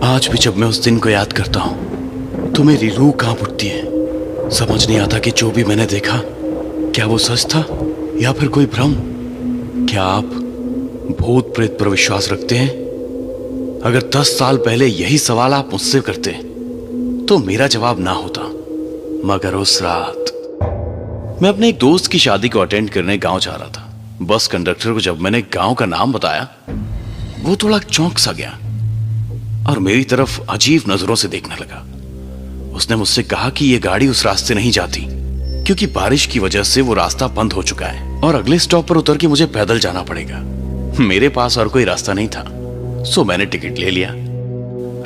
आज भी जब मैं उस दिन को याद करता हूं तो मेरी रूह कांप उठती है। समझ नहीं आता कि जो भी मैंने देखा क्या वो सच था या फिर कोई भ्रम। क्या आप भूत प्रेत पर विश्वास रखते हैं? अगर 10 साल पहले यही सवाल आप मुझसे करते तो मेरा जवाब ना होता। मगर उस रात मैं अपने एक दोस्त की शादी को अटेंड करने गांव जा रहा था। बस कंडक्टर को जब मैंने गांव का नाम बताया वो थोड़ा चौंक सा गया और मेरी तरफ अजीब नजरों से देखने लगा। उसने मुझसे कहा कि यह गाड़ी उस रास्ते नहीं जाती क्योंकि बारिश की वजह से वो रास्ता बंद हो चुका है और अगले स्टॉप पर उतर के मुझे पैदल जाना पड़ेगा। मेरे पास और कोई रास्ता नहीं था, सो मैंने टिकट ले लिया।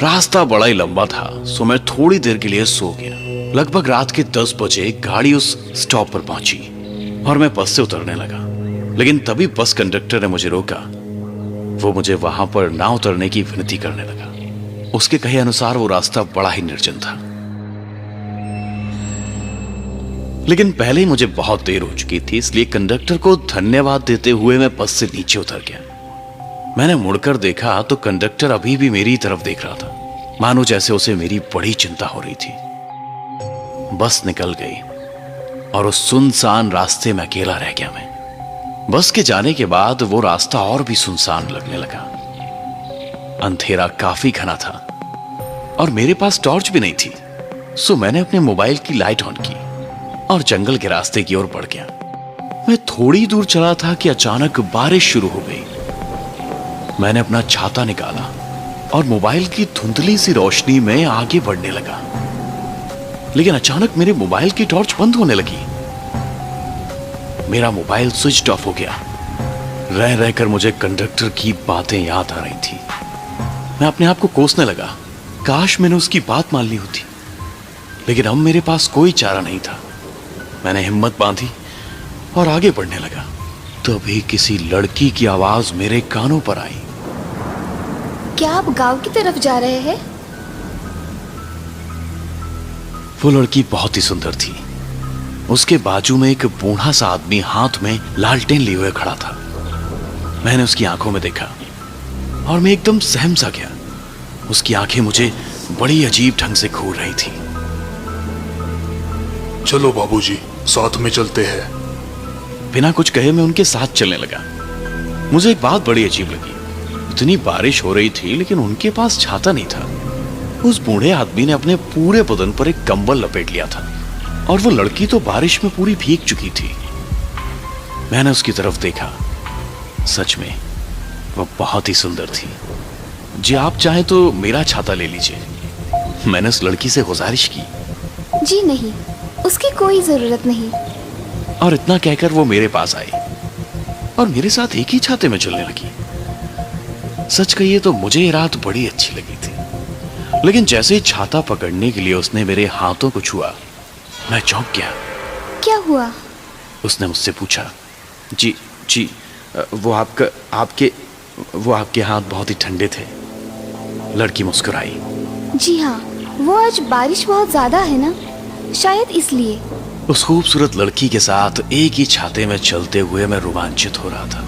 रास्ता बड़ा ही लंबा था, सो मैं थोड़ी देर के लिए सो गया। लगभग रात के 10 बजे गाड़ी उस स्टॉप पर पहुंची और मैं बस से उतरने लगा, लेकिन तभी बस कंडक्टर ने मुझे रोका। वो मुझे वहां पर ना उतरने की विनती करने लगा। उसके कहे अनुसार वो रास्ता बड़ा ही निर्जन था, लेकिन पहले ही मुझे बहुत देर हो चुकी थी, इसलिए कंडक्टर को धन्यवाद देते हुए मैं बस से नीचे उतर गया। मैंने मुड़कर देखा तो कंडक्टर अभी भी मेरी तरफ देख रहा था, मानो जैसे उसे मेरी बड़ी चिंता हो रही थी। बस निकल गई और उस सुनसान रास्ते में अकेला रह गया मैं। बस के जाने के बाद वो रास्ता और भी सुनसान लगने लगा। अंधेरा काफी घना था और मेरे पास टॉर्च भी नहीं थी, सो मैंने अपने मोबाइल की लाइट ऑन की और जंगल के रास्ते की ओर बढ़ गया। मैं थोड़ी दूर चला था कि अचानक बारिश शुरू हो गई। मैंने अपना छाता निकाला और मोबाइल की धुंधली सी रोशनी में आगे बढ़ने लगा, लेकिन अचानक मेरे मोबाइल की टॉर्च बंद होने लगी। मेरा मोबाइल स्विच ऑफ हो गया। रह रहकर मुझे कंडक्टर की बातें याद आ रही थी। मैं अपने आप को कोसने लगा, काश मैंने उसकी बात मान ली होती, लेकिन अब मेरे पास कोई चारा नहीं था। मैंने हिम्मत बांधी और आगे बढ़ने लगा। तभी किसी लड़की की आवाज मेरे कानों पर आई। क्या आप गांव की तरफ जा रहे हैं? वो लड़की बहुत ही सुंदर थी। उसके बाजू में एक बूढ़ा सा आदमी हाथ में लालटेन लिए हुए खड़ा था। मैंने उसकी आंखों में देखा और मैं एकदम सहम सा गया। उसकी आंखें मुझे बड़ी अजीब ढंग से घूर रही थी। चलो बाबूजी, साथ में चलते हैं। बिना कुछ कहे मैं उनके साथ चलने लगा। मुझे एक बात बड़ी अजीब लगी। इतनी बारिश हो रही थी लेकिन उनके पास छाता नहीं था। उस बूढ़े आदमी ने अपने पूरे बदन पर एक कंबल लपेट लिया था और वो लड़की तो बारिश में पूरी भीग चुकी थी। मैंने उसकी तरफ देखा। सच में वो बहुत ही सुंदर थी। जी आप चाहे तो मेरा छाता ले लीजिए। मैंने उस लड़की से गुजारिश की। जी नहीं, उसकी कोई जरूरत नहीं। और इतना कहकर वो मेरे पास आई और मेरे साथ एक ही छाते में चलने लगी। सच कहिए तो मुझे ये रात बड़ी अच्छी लगी थी, लेकिन जैसे ही छाता पकड़ने के लिए उसने मेरे हाथों को छुआ, मैं चौंक गया। क्या हुआ? उसने मुझसे पूछा। जी वो आपके हाथ बहुत ही ठंडे थे। लड़की मुस्कुराई। जी हाँ, वो आज बारिश बहुत ज्यादा है ना, शायद इसलिए। उस खूबसूरत लड़की के साथ एक ही छाते में चलते हुए मैं रोमांचित हो रहा था।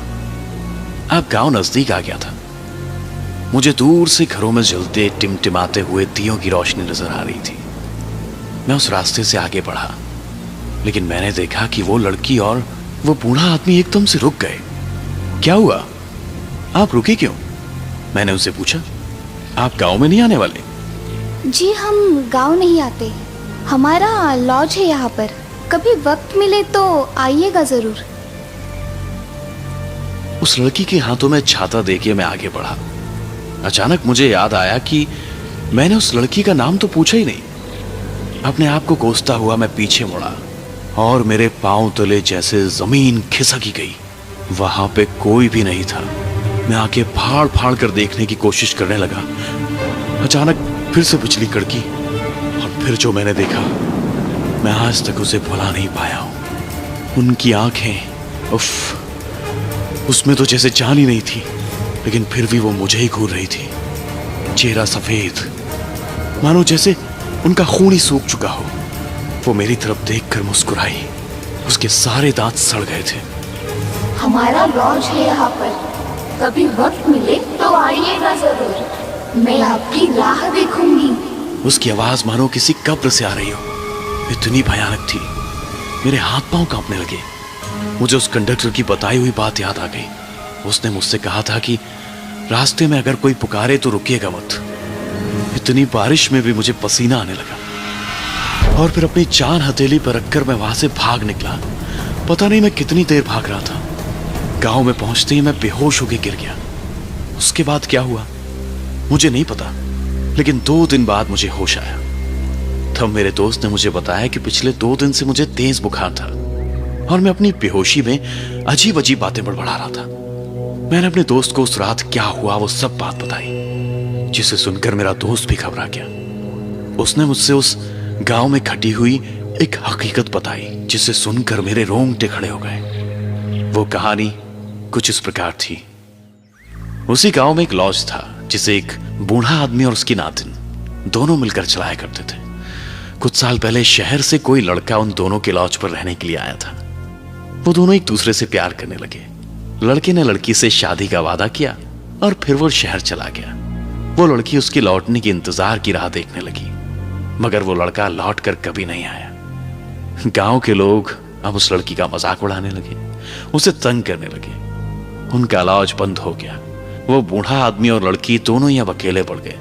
अब गांव नजदीक आ गया था। मुझे दूर से घरों में जलते टिमटिमाते हुए दियों की रोशनी नजर आ रही थी। मैं उस रास्ते से आगे बढ़ा, लेकिन मैंने देखा कि वो लड़की और वो बूढ़ा आदमी एकदम से रुक गए। क्या हुआ? आप रुके क्यों? मैंने उनसे पूछा। आप गांव में नहीं आने वाले? जी हम गांव नहीं आते, हमारा लॉज है यहाँ पर। कभी वक्त मिले तो आइएगा जरूर। उस लड़की के हाथों में छाता देके मैं आगे बढ़ा। अचानक मुझे याद आया कि मैंने उस लड़की का नाम तो पूछा ही नहीं। अपने आप को कोसता हुआ मैं पीछे मुड़ा और मेरे पांव तले जैसे जमीन खिसक गई। वहां पे कोई भी नहीं था। मैं आंखें फाड़ फाड़ कर देखने की कोशिश करने लगा। अचानक फिर से बिजली कड़की और फिर जो मैंने देखा, मैं आज तक उसे भुला नहीं पाया हूं। उनकी आंखें, उफ, उसमें तो जैसे जान ही नहीं थी, लेकिन फिर भी वो मुझे ही घूर रही थी। चेहरा सफेद, मानो जैसे उनका खून ही सूख चुका हो। वो मेरी तरफ देखकर मुस्कुराई। उसके सारे दांत सड़ गए थे। हमारा लॉज है यहाँ पर, कभी वक्त मिले तो आइएगा जरूर, मैं आपकी राह देखूंगी। उसकी आवाज मानो किसी कब्र से आ रही हो, इतनी भयानक थी। मेरे हाथ पांव कांपने लगे। मुझे उस कंडक्टर की बताई हुई बात याद आ गई। उसने मुझसे कहा था कि रास्ते में अगर कोई पुकारे तो रुकिएगा मत। इतनी बारिश में भी मुझे पसीना आने लगा और फिर अपनी जान हथेली पर रखकर मैं वहां से भाग निकला। पता नहीं मैं कितनी देर भाग रहा था। गांव में पहुंचते ही मैं बेहोश होकर गिर गया। उसके बाद क्या हुआ मुझे नहीं पता, लेकिन 2 दिन बाद मुझे होश आया। तब मेरे दोस्त ने मुझे बताया कि पिछले 2 दिन से मुझे तेज बुखार था और मैं अपनी बेहोशी में अजीब अजीब बातें बड़बड़ा रहा था। मैंने अपने दोस्त को उस रात क्या हुआ वो सब बात बताई, जिसे सुनकर मेरा दोस्त भी घबरा गया। उसने मुझसे उस गांव में घटी हुई एक हकीकत बताई, जिसे सुनकर मेरे रोंगटे खड़े हो गए। वो कहानी कुछ इस प्रकार थी। उसी गांव में एक लॉज था, जिसे एक बूढ़ा आदमी और उसकी नातिन दोनों मिलकर चलाया करते थे। कुछ साल पहले शहर से कोई लड़का उन दोनों के लॉज पर रहने के लिए आया था। वो दोनों एक दूसरे से प्यार करने लगे। लड़के ने लड़की से शादी का वादा किया और फिर वो शहर चला गया। वो लड़की उसके लौटने की इंतजार की राह देखने लगी, मगर वो लड़का लौट कर कभी नहीं आया। गांव के लोग अब उस लड़की का मजाक उड़ाने लगे, उसे तंग करने लगे। उनका इलाज बंद हो गया। वो बूढ़ा आदमी और लड़की दोनों ही अब अकेले पड़ गए।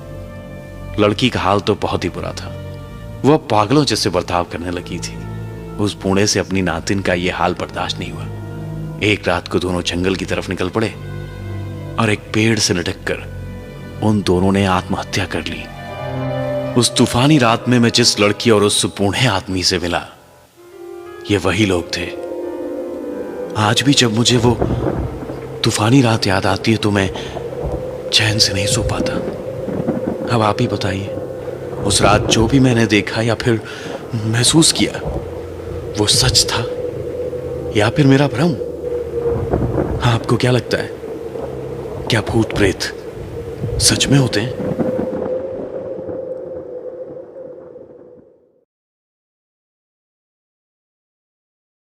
लड़की का हाल तो बहुत ही बुरा था। वो अब पागलों जैसे बर्ताव करने लगी थी। उस बूढ़े से अपनी नातिन का यह हाल बर्दाश्त नहीं हुआ। एक रात को दोनों जंगल की तरफ निकल पड़े और एक पेड़ से लटककर उन दोनों ने आत्महत्या कर ली। उस तूफानी रात में मैं जिस लड़की और उस बूढ़े आदमी से मिला, ये वही लोग थे। आज भी जब मुझे वो तूफानी रात याद आती है तो मैं चैन से नहीं सो पाता। अब आप ही बताइए, उस रात जो भी मैंने देखा या फिर महसूस किया, वो सच था या फिर मेरा भ्रम? आपको क्या लगता है, क्या भूत प्रेत सच में होते हैं?